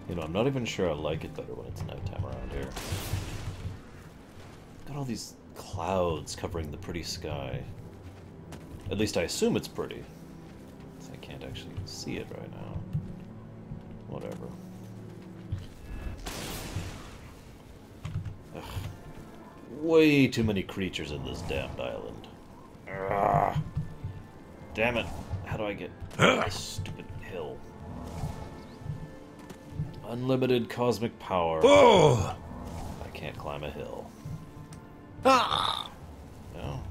You know, I'm not even sure I like it better when it's nighttime around here. Got all these clouds covering the pretty sky. At least I assume it's pretty. I can't actually see it right now. Whatever. Ugh. Way too many creatures in this damned island. Ugh. Damn it. How do I get this stupid hill? Unlimited cosmic power. Oh! I can't climb a hill. No?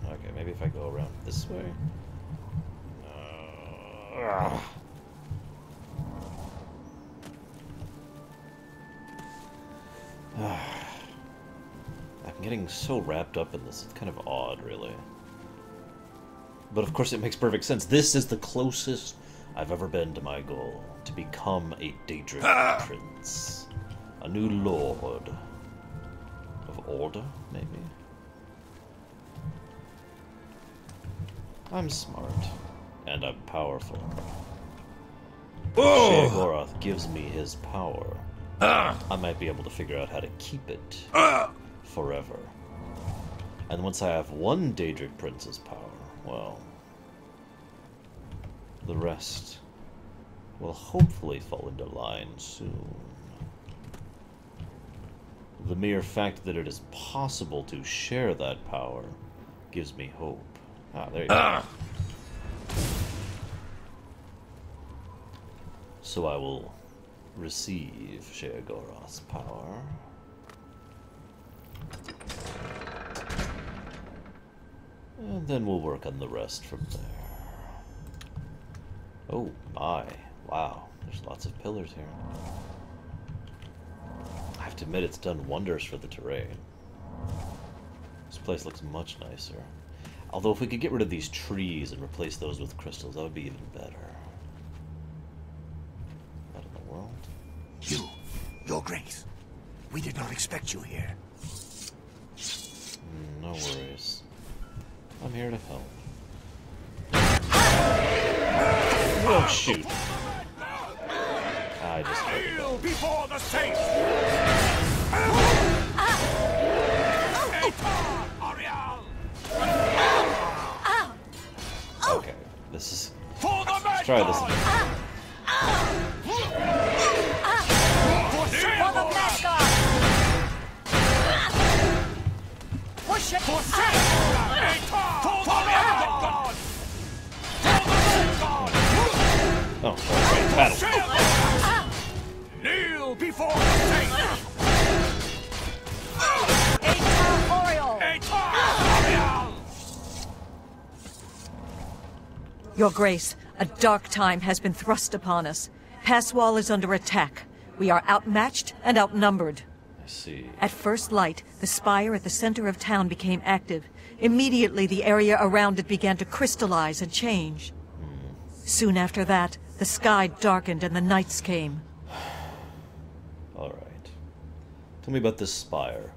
Okay, maybe if I go around this way. I'm getting so wrapped up in this. It's kind of odd, really. But of course it makes perfect sense. This is the closest I've ever been to my goal. To become a Daedric prince. A new lord. Of order, maybe? I'm smart. And I'm powerful. Sheogorath gives me his power. I might be able to figure out how to keep it forever. And once I have one Daedric prince's power, well, the rest will hopefully fall into line soon. The mere fact that it is possible to share that power gives me hope. Ah, there you go. So I will receive Sheogorath's power. And then we'll work on the rest from there. Oh my. Wow. There's lots of pillars here. I have to admit it's done wonders for the terrain. This place looks much nicer. Although if we could get rid of these trees and replace those with crystals, that would be even better. What in the world? You, Your Grace. We did not expect you here. No worries. I'm here to help. Oh, shoot. I just Kneel before the saints! Okay, this is... Let's try this again. For the Blackguard! Push it! For Oh, right, battle. Kneel before the saints! Your Grace, a dark time has been thrust upon us. Passwall is under attack. We are outmatched and outnumbered. I see. At first light, the spire at the center of town became active. Immediately, the area around it began to crystallize and change. Soon after that, the sky darkened and the nights came. Alright. Tell me about this spire.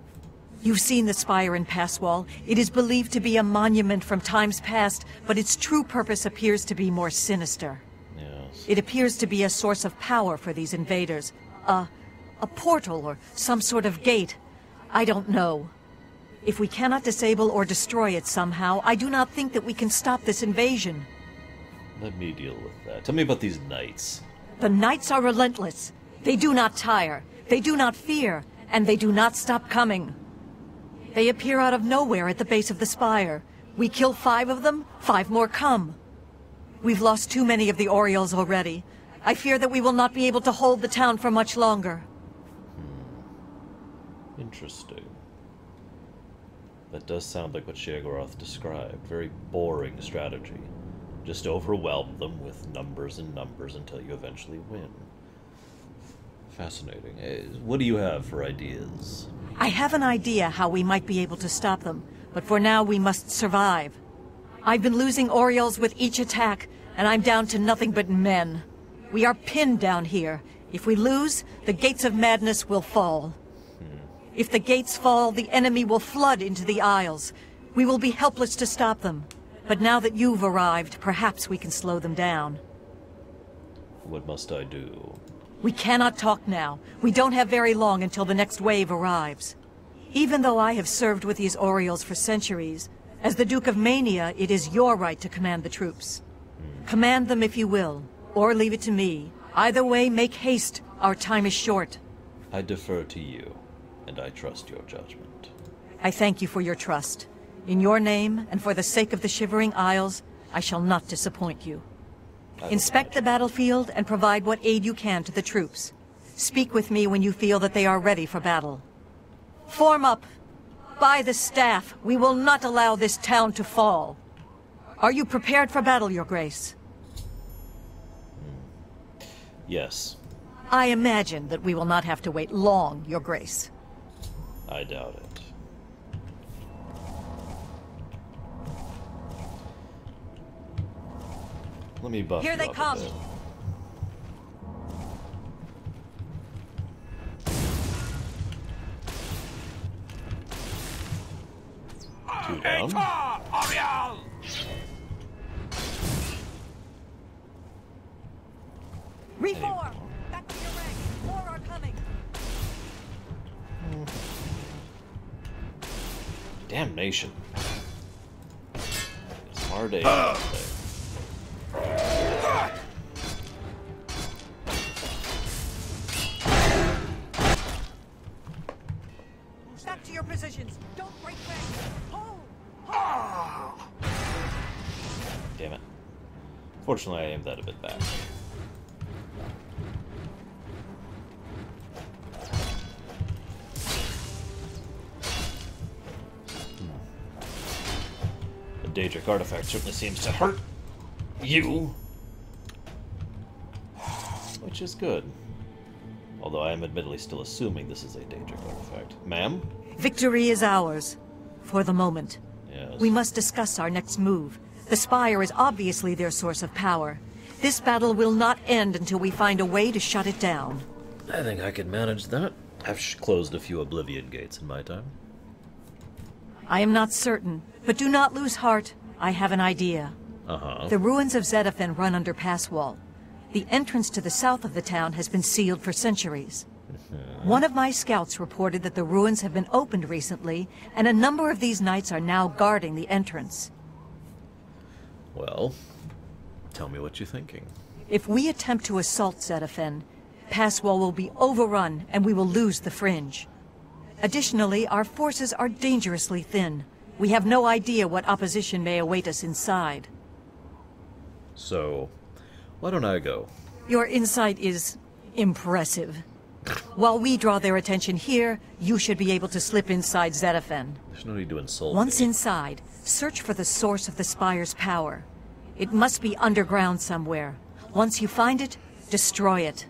You've seen the spire in Passwall. It is believed to be a monument from times past, but its true purpose appears to be more sinister. Yes. It appears to be a source of power for these invaders. A portal or some sort of gate. I don't know. If we cannot disable or destroy it somehow, I do not think that we can stop this invasion. Let me deal with that. Tell me about these knights. The knights are relentless. They do not tire. They do not fear. And they do not stop coming. They appear out of nowhere at the base of the spire. We kill 5 of them, 5 more come. We've lost too many of the Orioles already. I fear that we will not be able to hold the town for much longer. Interesting. That does sound like what Sheogorath described. Very boring strategy. Just overwhelm them with numbers and numbers until you eventually win. Fascinating. What do you have for ideas? I have an idea how we might be able to stop them, but for now we must survive. I've been losing Orioles with each attack, and I'm down to nothing but men. We are pinned down here. If we lose, the gates of madness will fall. If the gates fall, the enemy will flood into the Isles. We will be helpless to stop them. But now that you've arrived, perhaps we can slow them down. What must I do? We cannot talk now. We don't have very long until the next wave arrives. Even though I have served with these Orioles for centuries, as the Duke of Mania, it is your right to command the troops. Command them if you will, or leave it to me. Either way, make haste. Our time is short. I defer to you, and I trust your judgment. I thank you for your trust. In your name, and for the sake of the Shivering Isles, I shall not disappoint you. Inspect the battlefield and provide what aid you can to the troops. Speak with me when you feel that they are ready for battle. Form up! By the staff, we will not allow this town to fall. Are you prepared for battle, Your Grace? Yes. I imagine that we will not have to wait long, Your Grace. I doubt it. Let me buff Here you they up come. a bit. Two down. Oriole! Reform! Back to your ranks. More are coming. Damnation. It's hard to aim today. Back to your positions. Don't break ranks. Hold! Damn it. Fortunately, I aimed that a bit back. The Daedric artifact certainly seems to hurt you. Which is good. Although I am admittedly still assuming this is a Daedric artifact. Ma'am? Victory is ours. For the moment. Yes. We must discuss our next move. The Spire is obviously their source of power. This battle will not end until we find a way to shut it down. I think I can manage that. I've closed a few Oblivion gates in my time. I am not certain, but do not lose heart. I have an idea. The ruins of Zedaphin run under Passwall. The entrance to the south of the town has been sealed for centuries. One of my scouts reported that the ruins have been opened recently, and a number of these knights are now guarding the entrance. Well, tell me what you're thinking. If we attempt to assault Zedaphin, Passwall will be overrun and we will lose the Fringe. Additionally, our forces are dangerously thin. We have no idea what opposition may await us inside. So, why don't I go? Your insight is impressive. While we draw their attention here, you should be able to slip inside Zedaphin. There's no need to insult Once me. inside, search for the source of the Spire's power. It must be underground somewhere. Once you find it, destroy it.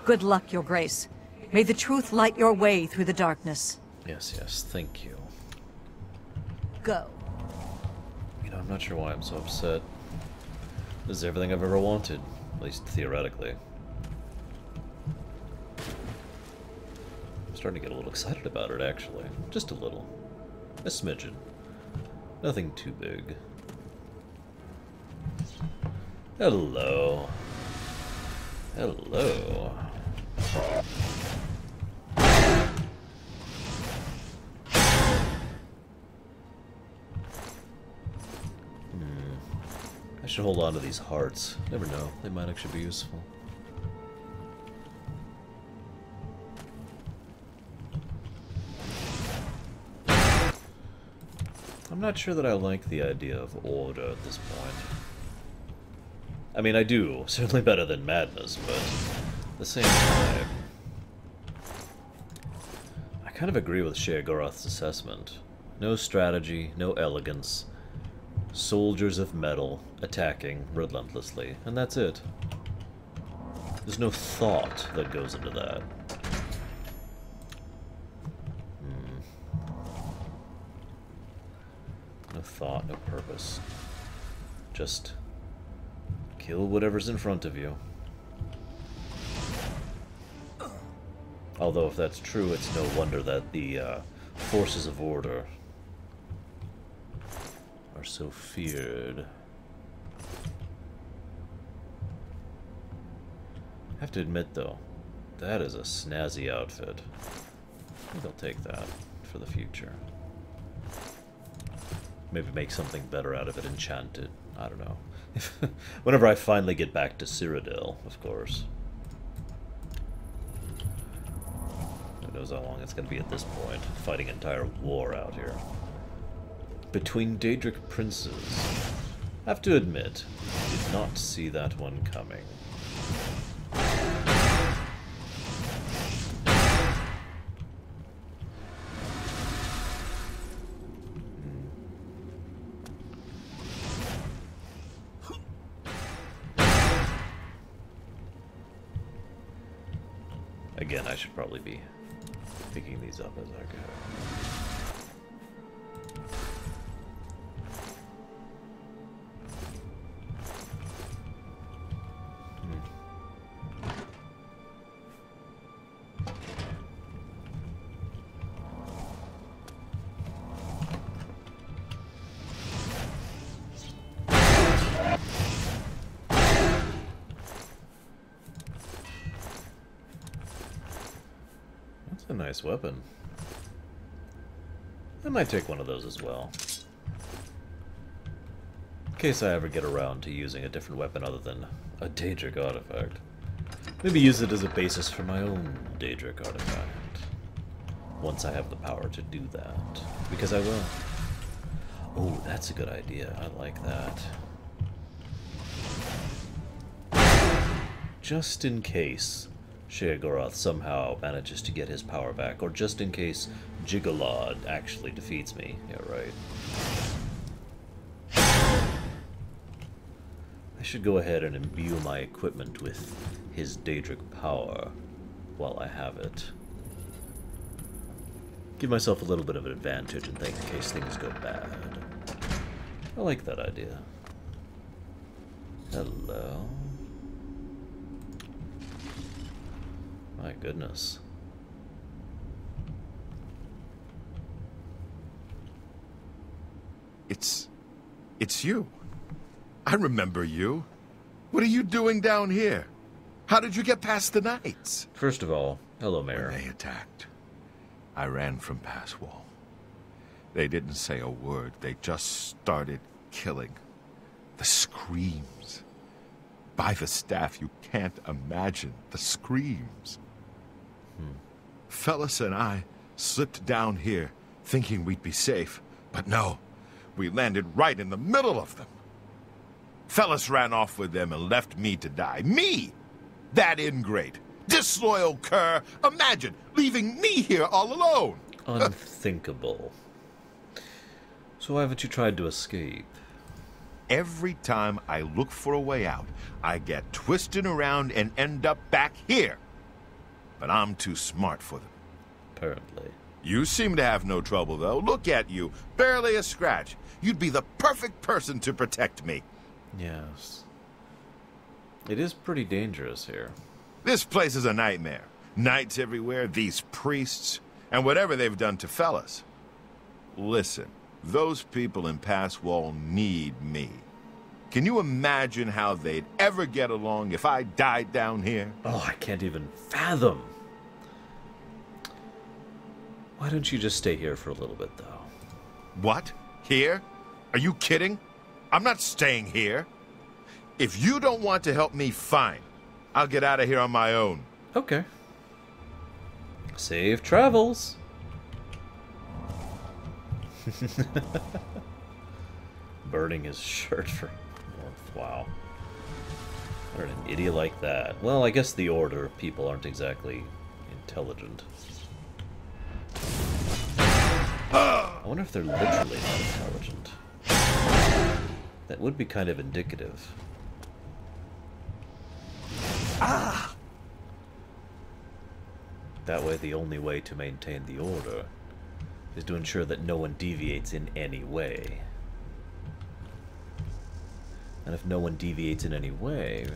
Good luck, Your Grace. May the truth light your way through the darkness. Yes, yes, thank you. Go. You know, I'm not sure why I'm so upset. This is everything I've ever wanted, at least theoretically. I'm starting to get a little excited about it, actually. Just a little. A smidgen. Nothing too big. Hello. Hello. I should hold on to these hearts. Never know, they might actually be useful. I'm not sure that I like the idea of order at this point. I mean, I do. Certainly better than madness, but at the same time... I kind of agree with Sheogorath's assessment. No strategy, no elegance. Soldiers of metal, attacking relentlessly, and that's it. There's no thought that goes into that. No thought, no purpose. Just kill whatever's in front of you. Although if that's true, it's no wonder that the forces of order are so feared. I have to admit, though, that is a snazzy outfit. I think I'll take that for the future. Maybe make something better out of it, enchant it. I don't know. Whenever I finally get back to Cyrodiil, of course. Who knows how long it's going to be at this point, fighting an entire war out here. Between Daedric princes. I have to admit, did not see that one coming. Again, I should probably be picking these up as I go. A nice weapon. I might take one of those as well. In case I ever get around to using a different weapon other than a Daedric artifact. Maybe use it as a basis for my own Daedric artifact. Once I have the power to do that. Because I will. Oh, that's a good idea. I like that. Just in case Sheogorath somehow manages to get his power back, or just in case Jiggalag actually defeats me. Yeah, right. I should go ahead and imbue my equipment with his Daedric power while I have it. Give myself a little bit of an advantage in case things go bad. I like that idea. Hello? My goodness. It's you. I remember you. What are you doing down here? How did you get past the knights? First of all, hello, Mayor. When they attacked, I ran from Passwall. They didn't say a word. They just started killing. The screams. By the staff, you can't imagine the screams. Fellas and I slipped down here thinking we'd be safe, but no, we landed right in the middle of them. Fellas ran off with them and left me to die. Me! That ingrate, disloyal cur, imagine leaving me here all alone. Unthinkable. So why haven't you tried to escape? Every time I look for a way out, I get twisted around and end up back here. But I'm too smart for them. Apparently. You seem to have no trouble, though. Look at you. Barely a scratch. You'd be the perfect person to protect me. Yes. It is pretty dangerous here. This place is a nightmare. Knights everywhere, these priests, and whatever they've done to fellas. Listen, those people in Passwall need me. Can you imagine how they'd ever get along if I died down here? Oh, I can't even fathom. Why don't you just stay here for a little bit, though? What? Here? Are you kidding? I'm not staying here. If you don't want to help me, fine. I'll get out of here on my own. Okay. Safe travels. Burning his shirt for warmth. Wow. What an idiot like that. Well, I guess the Order of people aren't exactly intelligent. I wonder if they're literally not intelligent. That would be kind of indicative. Ah! That way, the only way to maintain the Order is to ensure that no one deviates in any way. And if no one deviates in any way...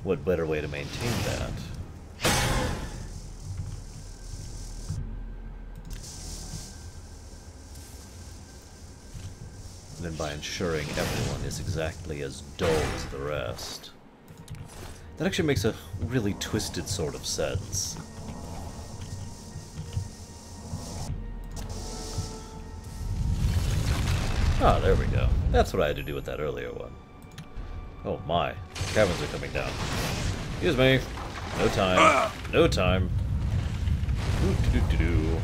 what better way to maintain that? and by ensuring everyone is exactly as dull as the rest. That actually makes a really twisted sort of sense. Ah, there we go. That's what I had to do with that earlier one. Oh my, caverns are coming down. Excuse me. No time. No time. Doo-doo-doo-doo.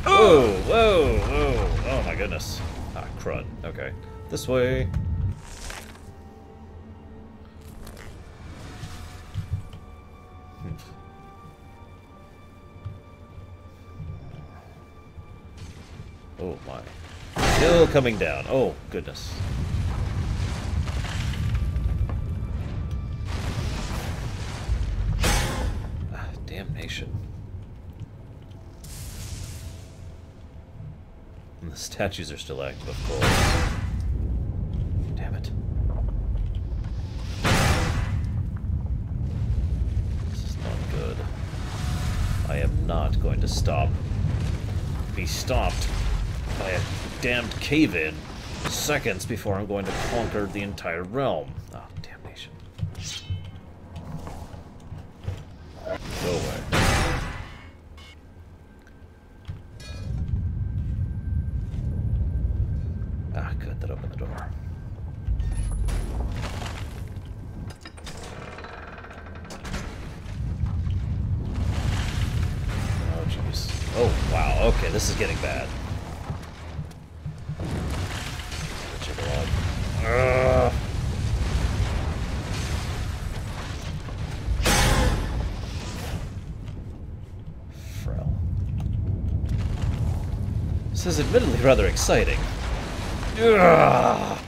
Whoa, whoa, whoa. Oh my goodness. Ah, crud. Okay. This way. Oh my. Still coming down. Oh, goodness. Ah, damnation. And the statues are still active, of course. Damn it. This is not good. I am not going to be stopped by a damned cave-in seconds before I'm going to conquer the entire realm. Oh, damnation. Go away. Ah, good, that opened the door. Oh, jeez. Oh, wow, okay, this is getting bad. This is admittedly rather exciting. Ugh.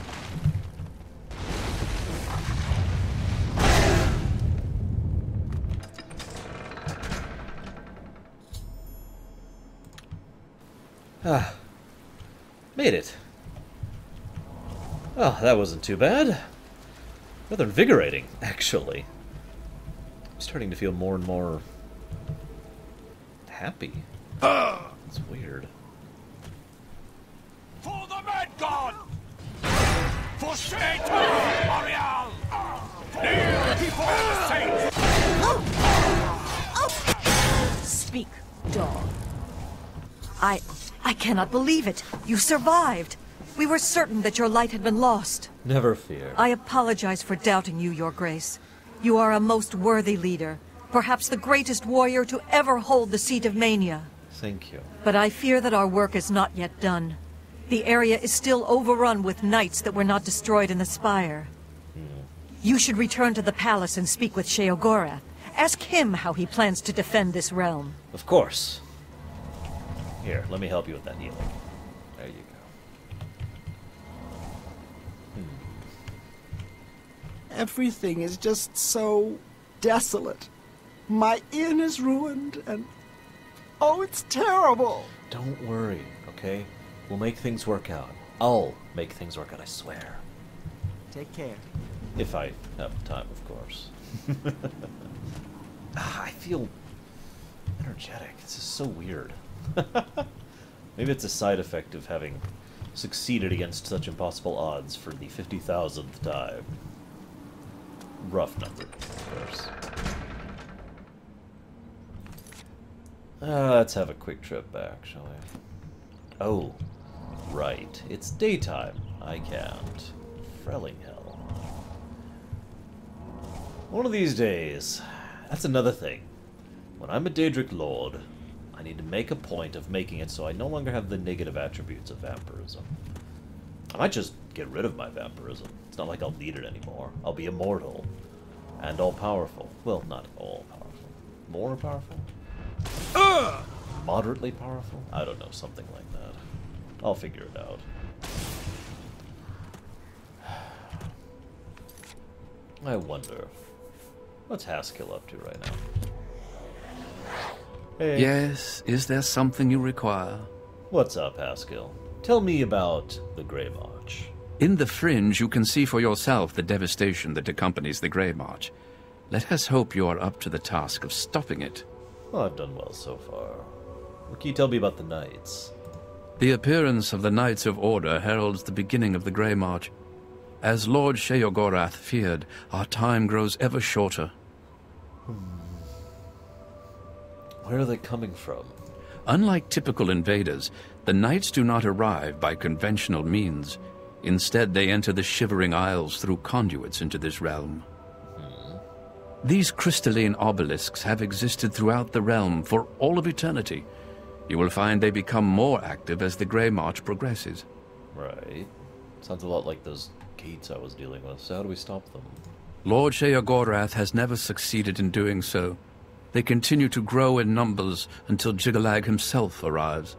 Ah, made it. Oh, that wasn't too bad. Rather invigorating, actually. I'm starting to feel more and more happy. It's weird. For the Mad God! For Satan, Ariel! Kneel before the saints! Speak, dog. I cannot believe it. You survived. We were certain that your light had been lost. Never fear. I apologize for doubting you, Your Grace. You are a most worthy leader. Perhaps the greatest warrior to ever hold the seat of Mania. Thank you. But I fear that our work is not yet done. The area is still overrun with knights that were not destroyed in the spire. You should return to the palace and speak with Sheogorath. Ask him how he plans to defend this realm. Of course. Here, let me help you with that healing. There you go. Everything is just so desolate. My inn is ruined, and... oh, it's terrible! Don't worry, okay? We'll make things work out. I'll make things work out, I swear. Take care. If I have time, of course. I feel energetic. This is so weird. Maybe it's a side effect of having succeeded against such impossible odds for the 50,000th time. Rough number, of course. Let's have a quick trip back, shall we? Oh, right. It's daytime. I can't. Frellinghell. One of these days. That's another thing. When I'm a Daedric Lord, I need to make a point of making it so I no longer have the negative attributes of vampirism. I might just get rid of my vampirism. It's not like I'll need it anymore. I'll be immortal. And all-powerful. Well, not all-powerful. More powerful? Moderately powerful? I don't know, something like that. I'll figure it out. I wonder, what's Haskell up to right now? Hey. Yes, is there something you require? What's up, Haskell? Tell me about the Greymarch. In the Fringe, you can see for yourself the devastation that accompanies the Greymarch. Let us hope you are up to the task of stopping it. Well, I've done well so far. What can you tell me about the Knights? The appearance of the Knights of Order heralds the beginning of the Greymarch. As Lord Sheogorath feared, our time grows ever shorter. Where are they coming from? Unlike typical invaders, the Knights do not arrive by conventional means. Instead, they enter the Shivering Isles through conduits into this realm. These crystalline obelisks have existed throughout the realm for all of eternity. You will find they become more active as the Greymarch progresses. Right. Sounds a lot like those gates I was dealing with, so how do we stop them? Lord Sheogorath has never succeeded in doing so. They continue to grow in numbers until Jiggalag himself arrives.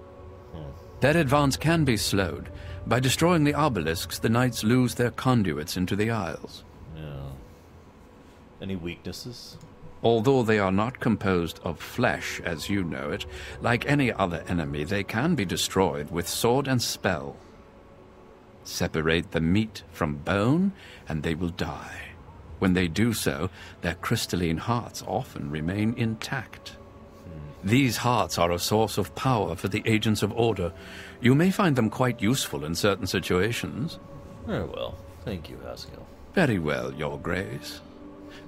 That advance can be slowed. By destroying the obelisks, the Knights lose their conduits into the Isles. Yeah. Any weaknesses? Although they are not composed of flesh, as you know it, like any other enemy, they can be destroyed with sword and spell. Separate the meat from bone, and they will die. When they do so, their crystalline hearts often remain intact. These hearts are a source of power for the Agents of Order. You may find them quite useful in certain situations. Very well. Thank you, Haskell. Very well, Your Grace.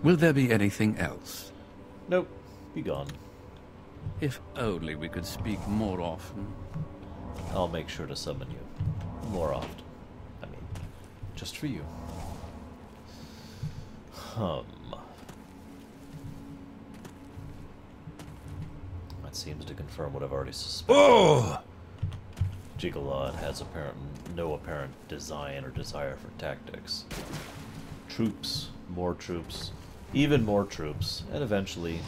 Will there be anything else? Nope. Be gone. If only we could speak more often. I'll make sure to summon you. More often. I mean, just for you. That seems to confirm what I've already suspected. Oh! Jiggalag has no apparent design or desire for tactics. Troops, more troops, even more troops, and eventually...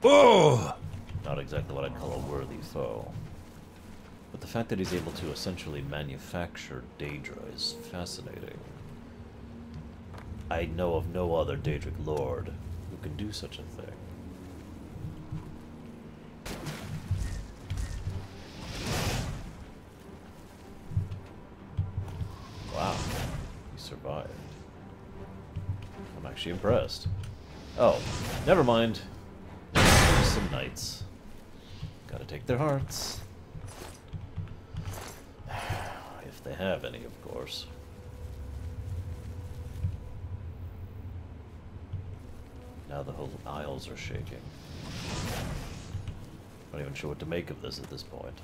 Oh! Not exactly what I'd call a worthy foe. But the fact that he's able to essentially manufacture Daedra is fascinating. I know of no other Daedric lord who can do such a thing. Wow, he survived. I'm actually impressed. Oh, never mind. There's some knights. Gotta take their hearts. If they have any, of course. Now the whole Isles are shaking. Not even sure what to make of this at this point.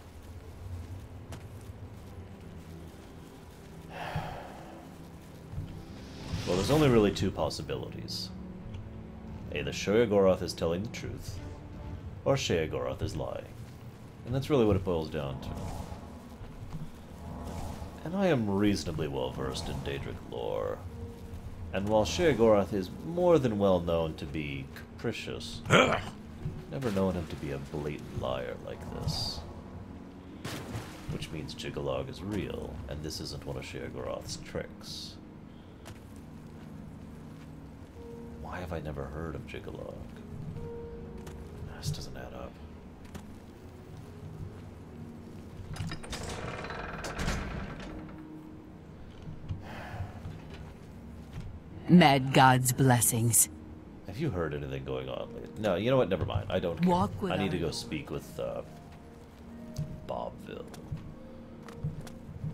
Well, there's only really two possibilities. Either Sheogorath is telling the truth, or Sheogorath is lying. And that's really what it boils down to. And I am reasonably well versed in Daedric lore. And while Sheogorath is more than well known to be capricious, never known him to be a blatant liar like this. Which means Jiggalag is real, and this isn't one of Sheogorath's tricks. Why have I never heard of Jiggalag? This doesn't add up. Mad God's blessings. Have you heard anything going on lately? No, you know what? Never mind. I don't care. Walk with I need to us. go speak with Bobville.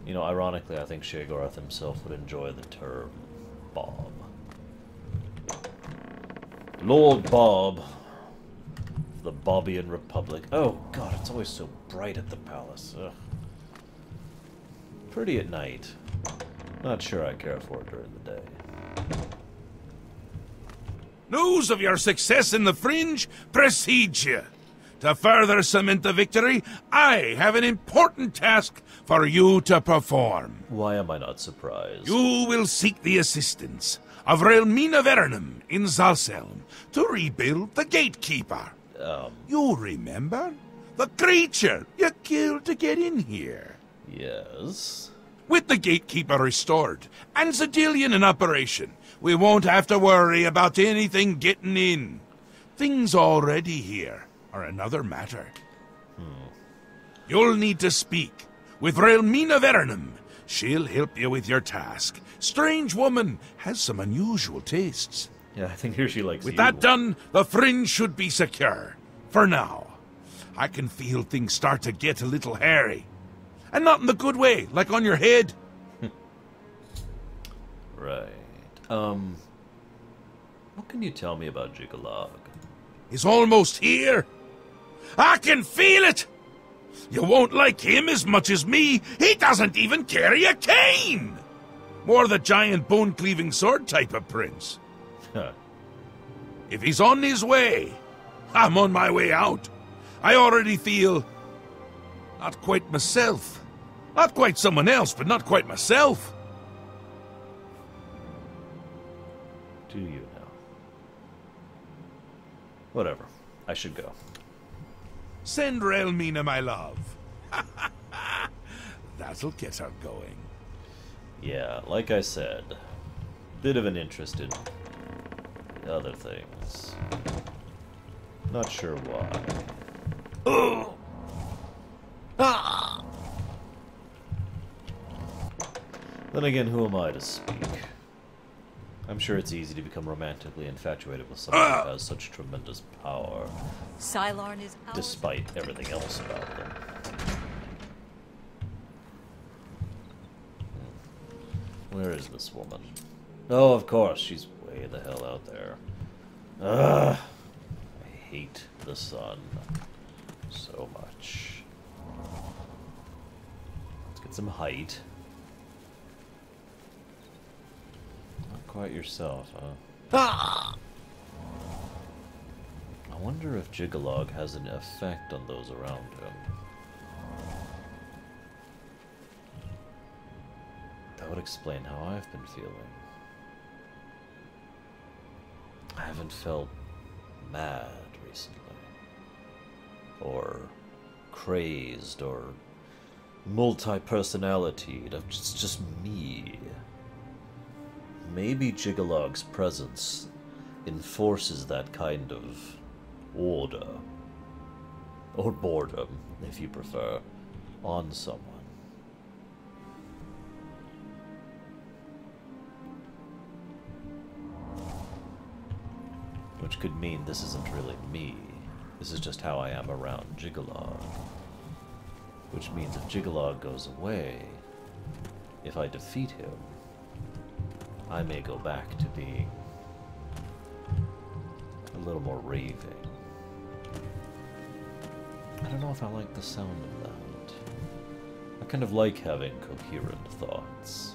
You know, ironically, I think Sheogorath himself would enjoy the term Bob. Lord Bob, the Bobbian Republic. Oh God, it's always so bright at the palace. Ugh. Pretty at night. Not sure I care for it during the day. News of your success in the Fringe precedes you. To further cement the victory, I have an important task for you to perform. Why am I not surprised? You will seek the assistance of Relmyna in Zalselm to rebuild the Gatekeeper. You remember? The creature you killed to get in here. Yes? With the Gatekeeper restored and Zadillion in operation, we won't have to worry about anything getting in. Things already here are another matter. You'll need to speak with Relmyna. She'll help you with your task. Strange woman has some unusual tastes. Yeah, I think here she likes With you. that done, the fringe should be secure. For now. I can feel things start to get a little hairy. And not in the good way, like on your head. Right. What can you tell me about Jiggalag? He's almost here. I can feel it! You won't like him as much as me. He doesn't even carry a cane! More the giant bone-cleaving sword type of prince. If he's on his way, I'm on my way out. I already feel... not quite myself. Not quite someone else, but not quite myself. Do you now? Whatever. I should go. Send Relmyna my love. That'll get her going. Yeah, like I said, bit of an interest in other things. Not sure why. Oh! Then again, who am I to speak? I'm sure it's easy to become romantically infatuated with someone who has such tremendous power, Sylarn is ours. despite everything else about them. Where is this woman? Oh, of course, she's way the hell out there. Ugh! I hate the sun so much. Let's get some height. Not quite yourself, huh? I wonder if Jiggalag has an effect on those around him. That would explain how I've been feeling. I haven't felt mad recently. Or crazed, or multi-personalitied. It's just me. Maybe Jiggalag's presence enforces that kind of order, or boredom, if you prefer, on someone. Which could mean this isn't really me. This is just how I am around Jiggalag. Which means if Jiggalag goes away, if I defeat him, I may go back to being a little more raving. I don't know if I like the sound of that. I kind of like having coherent thoughts.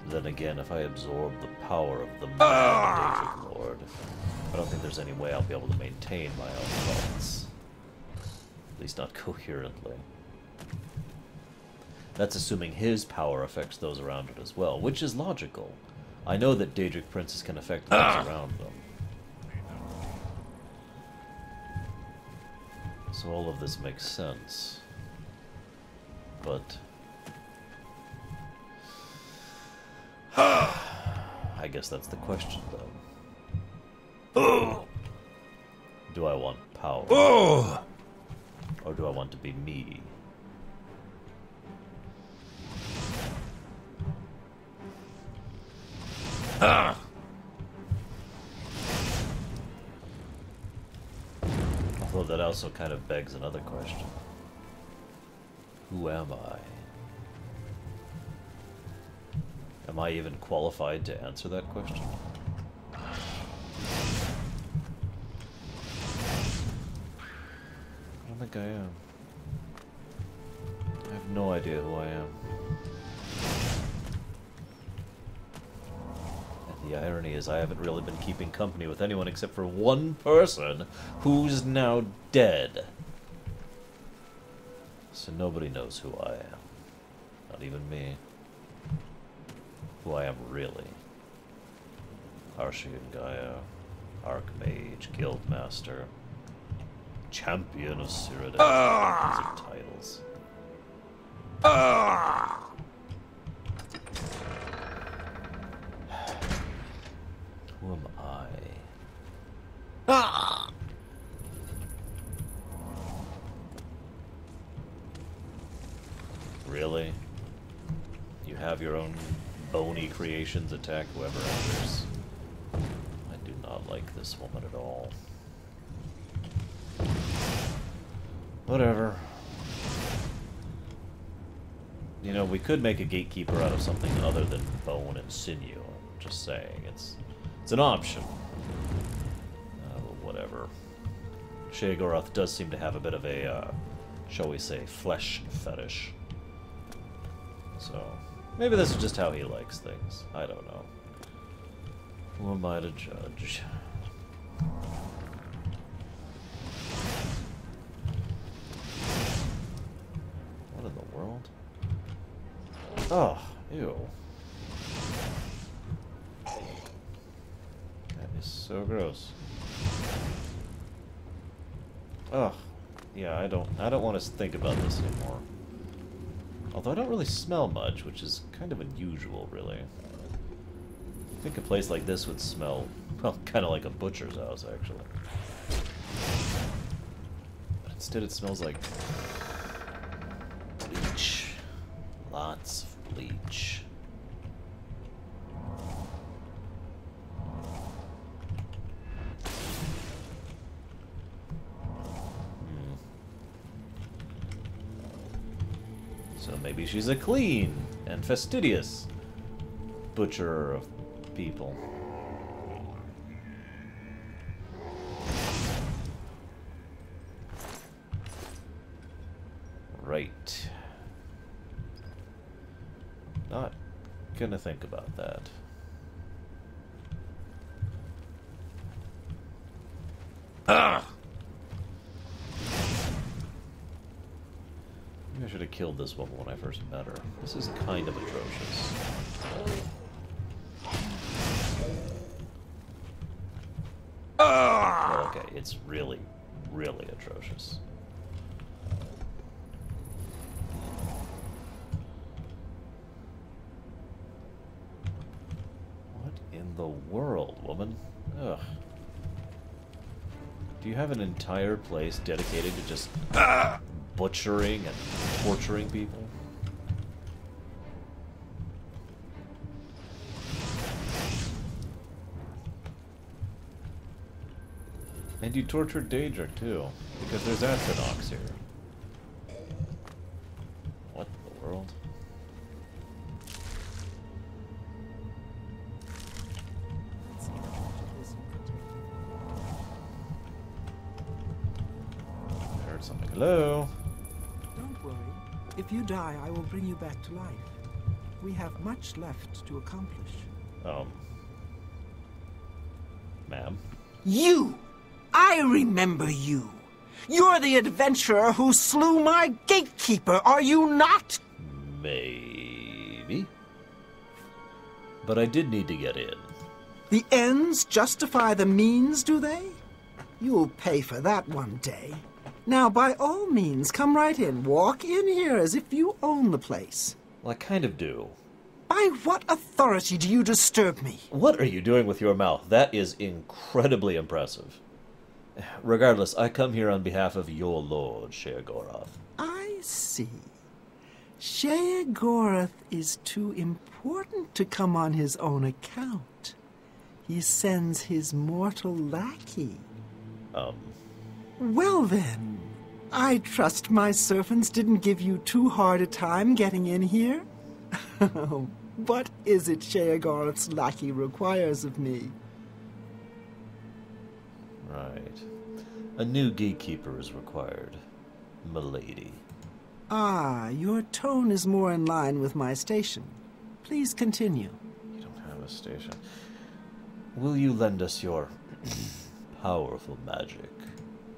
Then again, if I absorb the power of the Daedric Lord, I don't think there's any way I'll be able to maintain my own thoughts. At least not coherently. That's assuming his power affects those around it as well, which is logical. I know that Daedric princes can affect those around them. So all of this makes sense. But I guess that's the question, though. Do I want power? Or do I want to be me? Although that also kind of begs another question. Who am I? Am I even qualified to answer that question? I don't think I am. I have no idea who I am. And the irony is I haven't really been keeping company with anyone except for one person who's now dead. So nobody knows who I am. Not even me. Who I am really. Harshian Gaia, Archmage, Guildmaster, Champion of Cyrodiil. These are titles. Who am I? Really? You have your own bony creations attack whoever enters. I do not like this woman at all. Whatever. You know, we could make a gatekeeper out of something other than bone and sinew. I'm just saying, it's an option. Whatever. Sheogorath does seem to have a bit of a, shall we say, flesh fetish. So, maybe this is just how he likes things. I don't know. Who am I to judge? What in the world? Oh, ew. That is so gross. Ugh. Yeah, I don't want to think about this anymore. Although I don't really smell much, which is kind of unusual, really. I think a place like this would smell, well, kind of like a butcher's house, actually. But instead it smells like bleach. Lots of bleach. So maybe she's a clean and fastidious butcher of people. Right. Not gonna think about that. Ah! Maybe I should have killed this woman when I first met her. This is kind of atrocious. Okay, it's really, really atrocious. What in the world, woman? Ugh. Do you have an entire place dedicated to just butchering and torturing people? And you tortured Daedric too, because there's Atronox here. What in the world? I heard something. Hello? Don't worry. If you die, I will bring you back to life. We have much left to accomplish. Ma'am? You! I remember you! You're the adventurer who slew my gatekeeper, are you not? Maybe. But I did need to get in. The ends justify the means, do they? You'll pay for that one day. Now, by all means, come right in. Walk in here as if you own the place. Well, I kind of do. By what authority do you disturb me? What are you doing with your mouth? That is incredibly impressive. Regardless, I come here on behalf of your lord, Sheogorath. I see. Sheogorath is too important to come on his own account. He sends his mortal lackey. Well then, I trust my servants didn't give you too hard a time getting in here? What is it Sheogorath's lackey requires of me? Right. A new gatekeeper is required, milady. Ah, your tone is more in line with my station. Please continue. You don't have a station. Will you lend us your powerful magic?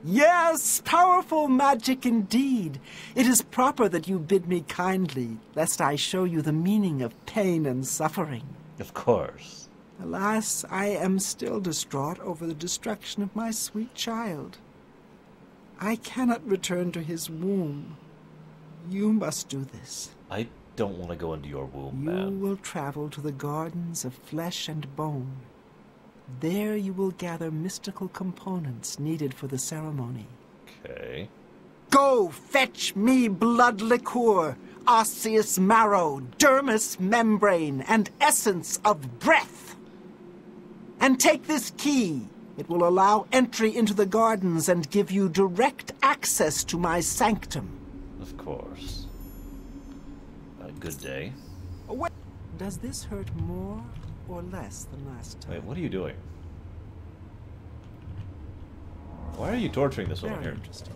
Yes, powerful magic indeed. It is proper that you bid me kindly, lest I show you the meaning of pain and suffering. Of course. Alas, I am still distraught over the destruction of my sweet child. I cannot return to his womb. You must do this. I don't want to go into your womb, You man. will travel to the gardens of flesh and bone. There you will gather mystical components needed for the ceremony. Okay. Go fetch me blood liqueur. osseous marrow, dermis membrane, and essence of breath. And take this key. It will allow entry into the gardens and give you direct access to my sanctum. Of course. Good day. Wait. Does this hurt more or less than last time? Wait, what are you doing? Why are you torturing this woman Very here? interesting.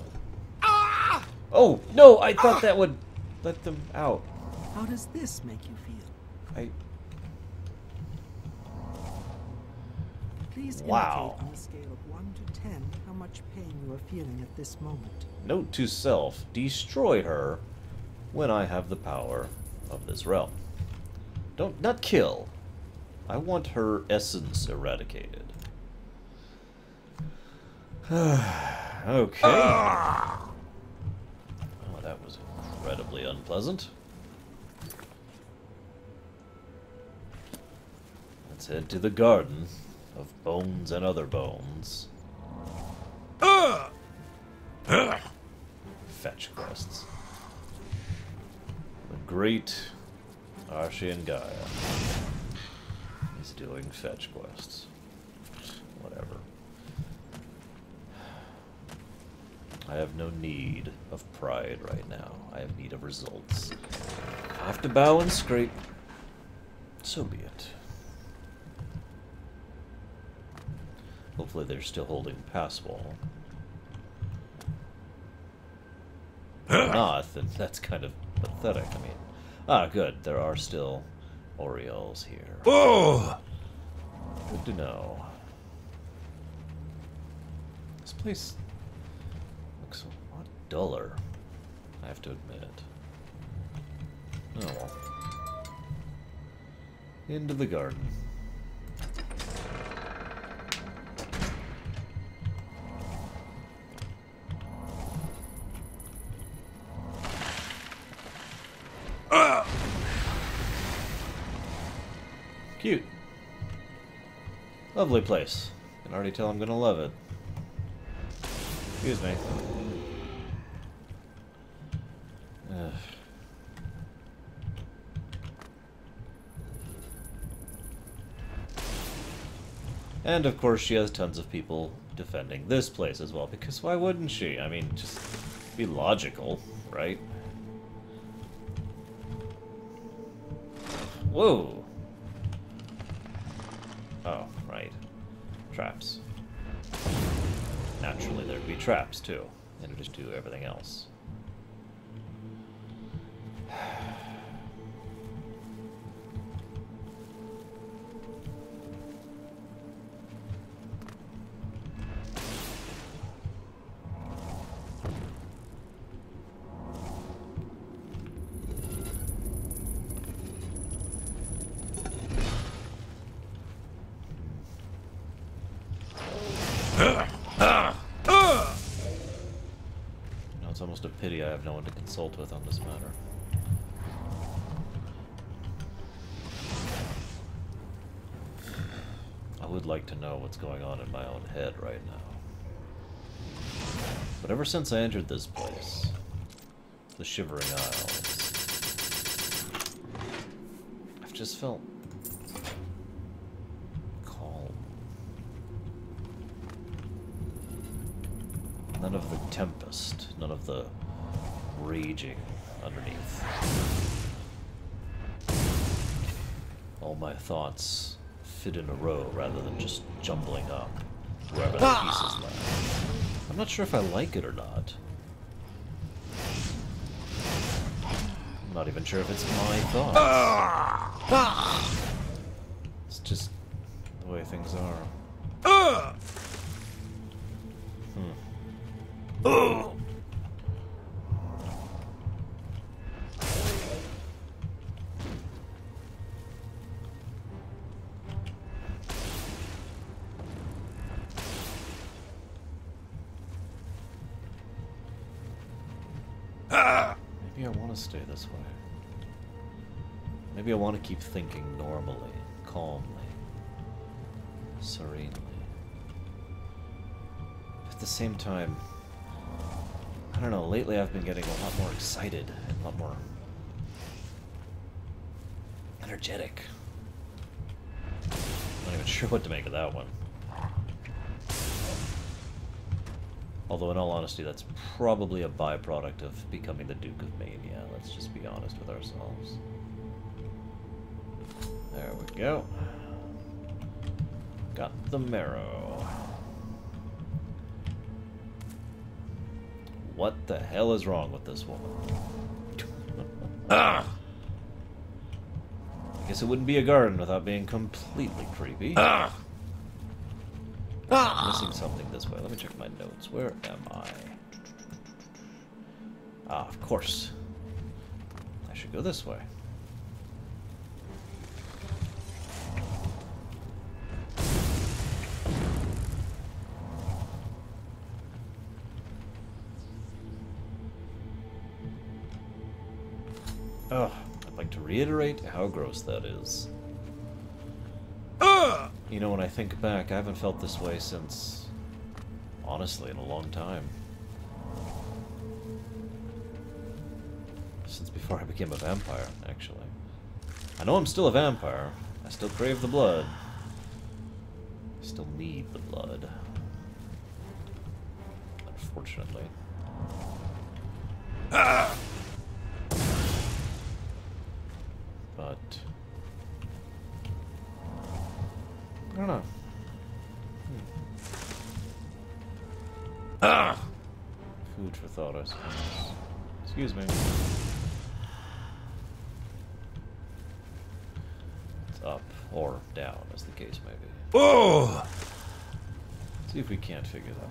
Oh, no! I thought that would let them out. How does this make you feel? Please Wow. indicate on a scale of 1 to 10 how much pain you are feeling at this moment. Note to self, destroy her when I have the power of this realm. Not kill. I want her essence eradicated. Okay. Oh, that was incredibly unpleasant. Let's head to the garden of bones and other bones. Fetch quests. The great Arshian Gaia is doing fetch quests. Whatever. I have no need of pride right now. I have need of results. If I have to bow and scrape, so be it. Hopefully they're still holding Passwall. If not, then that's kind of pathetic. I mean, good. There are still Orioles here. Oh! Good to know. This place looks a lot duller, I have to admit. Oh well. Into the garden. Cute. Lovely place. I can already tell I'm gonna love it. Excuse me. Ugh. And of course she has tons of people defending this place as well, because why wouldn't she? I mean, just be logical, right? Whoa! Oh, right. Traps. Naturally, there'd be traps, too. In addition to everything else. It's almost a pity I have no one to consult with on this matter. I would like to know what's going on in my own head right now. But ever since I entered this place, the Shivering Isles, I've just felt calm. None of the tempest, none of the raging underneath. All my thoughts fit in a row rather than just jumbling up wherever the pieces lie. I'm not sure if I like it or not. I'm not even sure if it's my thoughts. It's just the way things are. Maybe I want to stay this way. Maybe I want to keep thinking normally, calmly, serenely. At the same time, I don't know, lately I've been getting a lot more excited and a lot more energetic. Not even sure what to make of that one. Although, in all honesty, that's probably a byproduct of becoming the Duke of Mania. Let's just be honest with ourselves. There we go. Got the marrow. What the hell is wrong with this woman? I guess it wouldn't be a garden without being completely creepy. I'm missing something this way. Let me check my notes. Where am I? Ah, of course. I should go this way. Ugh, I'd like to reiterate how gross that is. You know, when I think back, I haven't felt this way since, honestly, in a long time. Since before I became a vampire, actually. I know I'm still a vampire. I still crave the blood. I still need the blood. Unfortunately. But I don't know. Food for thought, I suppose. Excuse me. It's up or down, as the case may be. Oh! See if we can't figure that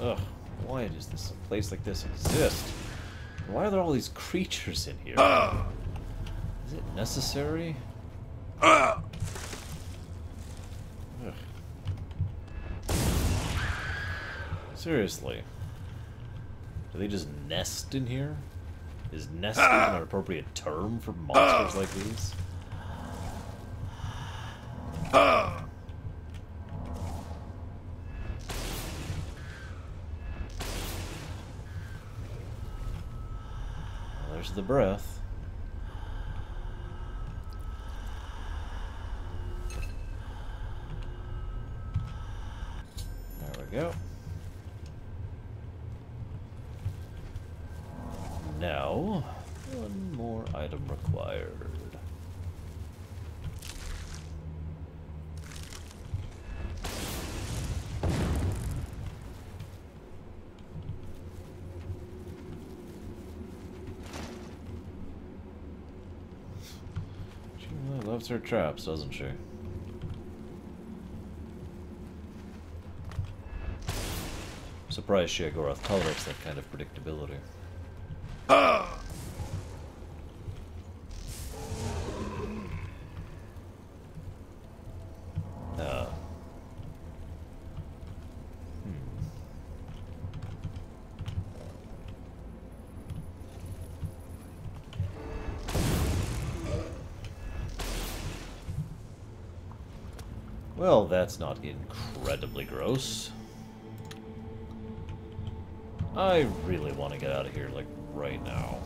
out. Ugh, why does this a place like this exist? Why are there all these creatures in here? Is it necessary? Ugh. Seriously. Do they just nest in here? Is nest even an appropriate term for monsters like these? Well, there's the breath. Go. Now, one more item required. She really loves her traps, doesn't she? Surprised Sheogorath tolerates that kind of predictability. Well, that's not incredibly gross. I really want to get out of here, like, right now.